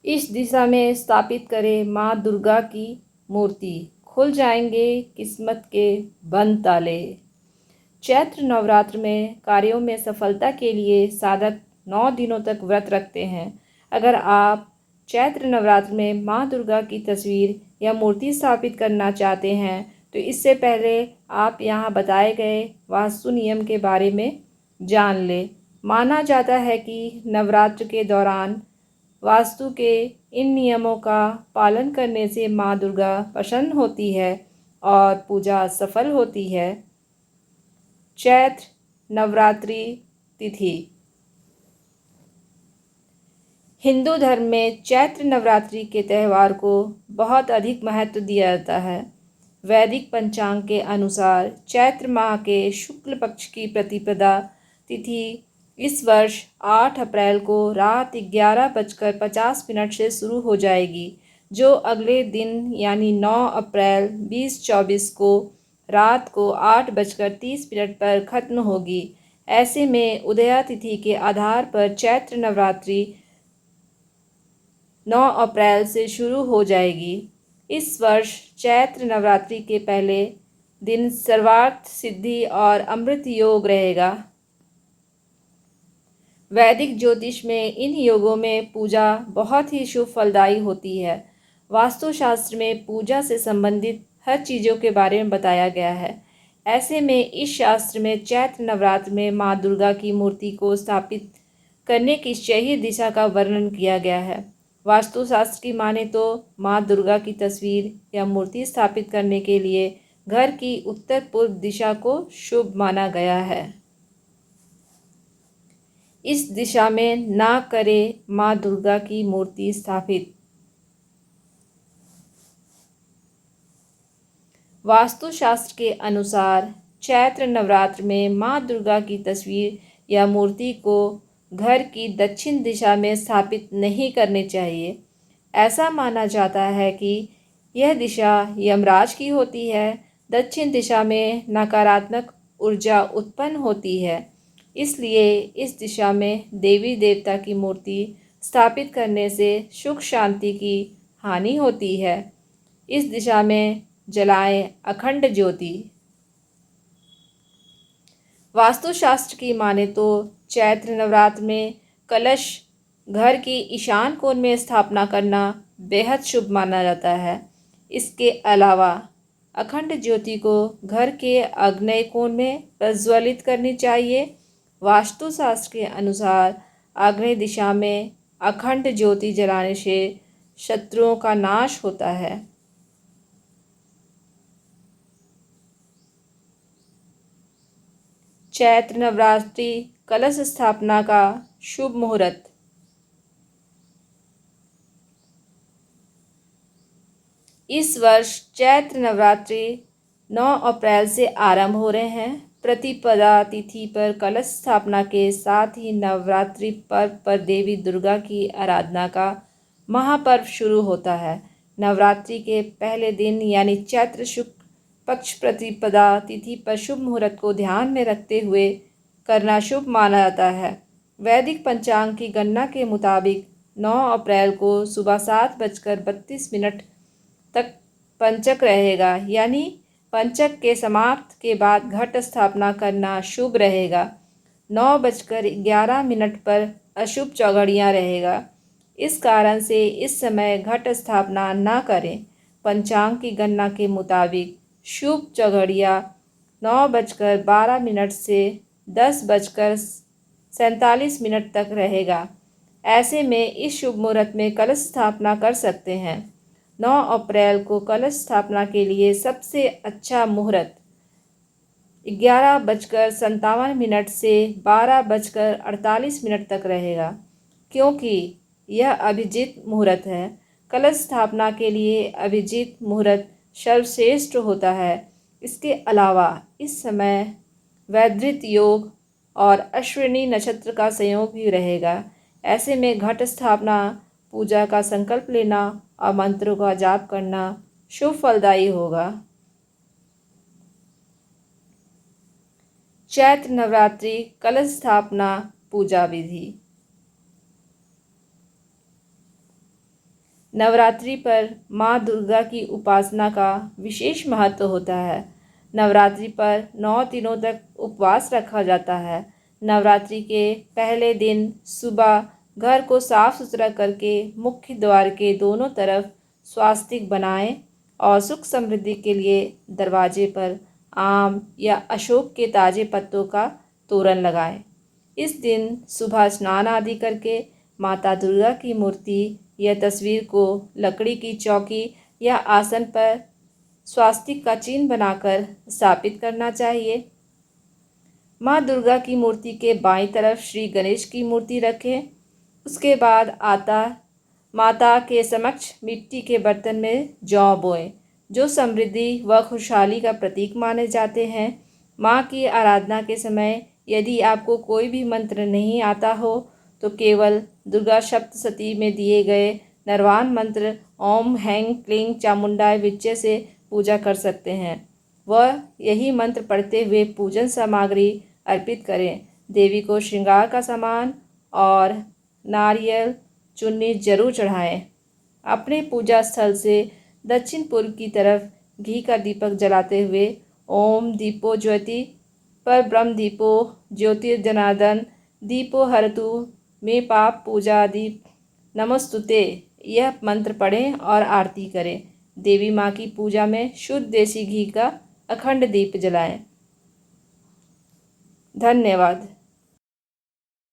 इस दिशा में स्थापित करें माँ दुर्गा की मूर्ति, खुल जाएंगे किस्मत के बंद ताले। चैत्र नवरात्र में कार्यों में सफलता के लिए साधक 9 दिनों तक व्रत रखते हैं। अगर आप चैत्र नवरात्र में माँ दुर्गा की तस्वीर या मूर्ति स्थापित करना चाहते हैं तो इससे पहले आप यहाँ बताए गए वास्तु नियम के बारे में जान लें। माना जाता है कि नवरात्र के दौरान वास्तु के इन नियमों का पालन करने से माँ दुर्गा प्रसन्न होती है और पूजा सफल होती है। चैत्र नवरात्रि तिथि। हिंदू धर्म में चैत्र नवरात्रि के त्यौहार को बहुत अधिक महत्व दिया जाता है। वैदिक पंचांग के अनुसार चैत्र माह के शुक्ल पक्ष की प्रतिपदा तिथि इस वर्ष 8 अप्रैल को रात 11:50 से शुरू हो जाएगी, जो अगले दिन यानी 9 अप्रैल 2024 को रात को 8:30 पर खत्म होगी। ऐसे में उदया तिथि के आधार पर चैत्र नवरात्रि 9 अप्रैल से शुरू हो जाएगी। इस वर्ष चैत्र नवरात्रि के पहले दिन सर्वार्थ सिद्धि और अमृत योग रहेगा। वैदिक ज्योतिष में इन योगों में पूजा बहुत ही शुभ फलदायी होती है। वास्तुशास्त्र में पूजा से संबंधित हर चीज़ों के बारे में बताया गया है। ऐसे में इस शास्त्र में चैत्र नवरात्र में माँ दुर्गा की मूर्ति को स्थापित करने की सही दिशा का वर्णन किया गया है। वास्तुशास्त्र की माने तो माँ दुर्गा की तस्वीर या मूर्ति स्थापित करने के लिए घर की उत्तर पूर्व दिशा को शुभ माना गया है। इस दिशा में ना करें माँ दुर्गा की मूर्ति स्थापित। वास्तुशास्त्र के अनुसार चैत्र नवरात्र में माँ दुर्गा की तस्वीर या मूर्ति को घर की दक्षिण दिशा में स्थापित नहीं करनी चाहिए। ऐसा माना जाता है कि यह दिशा यमराज की होती है। दक्षिण दिशा में नकारात्मक ऊर्जा उत्पन्न होती है, इसलिए इस दिशा में देवी देवता की मूर्ति स्थापित करने से सुख शांति की हानि होती है। इस दिशा में जलाएं अखंड ज्योति। वास्तुशास्त्र की माने तो चैत्र नवरात्र में कलश घर की ईशान कोण में स्थापना करना बेहद शुभ माना जाता है। इसके अलावा अखंड ज्योति को घर के आग्नेय कोण में प्रज्वलित करनी चाहिए। वास्तुशास्त्र के अनुसार आग्नेय दिशा में अखंड ज्योति जलाने से शत्रुओं का नाश होता है। चैत्र नवरात्रि कलश स्थापना का शुभ मुहूर्त। इस वर्ष चैत्र नवरात्रि 9 अप्रैल से आरंभ हो रहे हैं। प्रतिपदा तिथि पर कलश स्थापना के साथ ही नवरात्रि पर्व पर देवी दुर्गा की आराधना का महापर्व शुरू होता है। नवरात्रि के पहले दिन यानी चैत्र शुक्ल पक्ष प्रतिपदा तिथि पर शुभ मुहूर्त को ध्यान में रखते हुए करना शुभ माना जाता है। वैदिक पंचांग की गणना के मुताबिक 9 अप्रैल को सुबह 7:32 तक पंचक रहेगा, यानी पंचक के समाप्त के बाद घट स्थापना करना शुभ रहेगा। 9:11 पर अशुभ चौघड़ियाँ रहेगा। इस कारण से इस समय घट स्थापना न करें। पंचांग की गणना के मुताबिक शुभ चौघड़िया 9:12 से 10:47 तक रहेगा। ऐसे में इस शुभ मुहूर्त में कलश स्थापना कर सकते हैं। 9 अप्रैल को कलश स्थापना के लिए सबसे अच्छा मुहूर्त 11:57 से 12:48 तक रहेगा, क्योंकि यह अभिजीत मुहूर्त है। कलश स्थापना के लिए अभिजीत मुहूर्त सर्वश्रेष्ठ होता है। इसके अलावा इस समय वैधृत योग और अश्विनी नक्षत्र का संयोग भी रहेगा। ऐसे में घट स्थापना, पूजा का संकल्प लेना और मंत्रों का जाप करना शुभ फलदायी होगा। चैत्र नवरात्रि कलश स्थापना पूजा विधि। नवरात्रि पर माँ दुर्गा की उपासना का विशेष महत्व होता है। नवरात्रि पर 9 दिनों तक उपवास रखा जाता है। नवरात्रि के पहले दिन सुबह घर को साफ सुथरा करके मुख्य द्वार के दोनों तरफ स्वास्तिक बनाएं और सुख समृद्धि के लिए दरवाजे पर आम या अशोक के ताजे पत्तों का तोरण लगाएं। इस दिन सुबह स्नान आदि करके माता दुर्गा की मूर्ति या तस्वीर को लकड़ी की चौकी या आसन पर स्वास्तिक का चिन्ह बनाकर स्थापित करना चाहिए। माँ दुर्गा की मूर्ति के बाईं तरफ श्री गणेश की मूर्ति रखें। उसके बाद माता के समक्ष मिट्टी के बर्तन में जौ बोएं, जो समृद्धि व खुशहाली का प्रतीक माने जाते हैं। माँ की आराधना के समय यदि आपको कोई भी मंत्र नहीं आता हो तो केवल दुर्गा सप्तशती में दिए गए नरवान मंत्र ओम हैंग क्लीं चामुंडाय विच्चे से पूजा कर सकते हैं। वह यही मंत्र पढ़ते हुए पूजन सामग्री अर्पित करें। देवी को श्रृंगार का सामान और नारियल चुन्नी जरूर चढ़ाएं। अपने पूजा स्थल से दक्षिण पूर्व की तरफ घी का दीपक जलाते हुए ओम दीपो ज्योति पर ब्रह्म दीपो ज्योतिर्जनार्दन दीपो हरतु में पाप पूजा दीप नमस्तुते यह मंत्र पढ़ें और आरती करें। देवी माँ की पूजा में शुद्ध देसी घी का अखंड दीप जलाएं। धन्यवाद।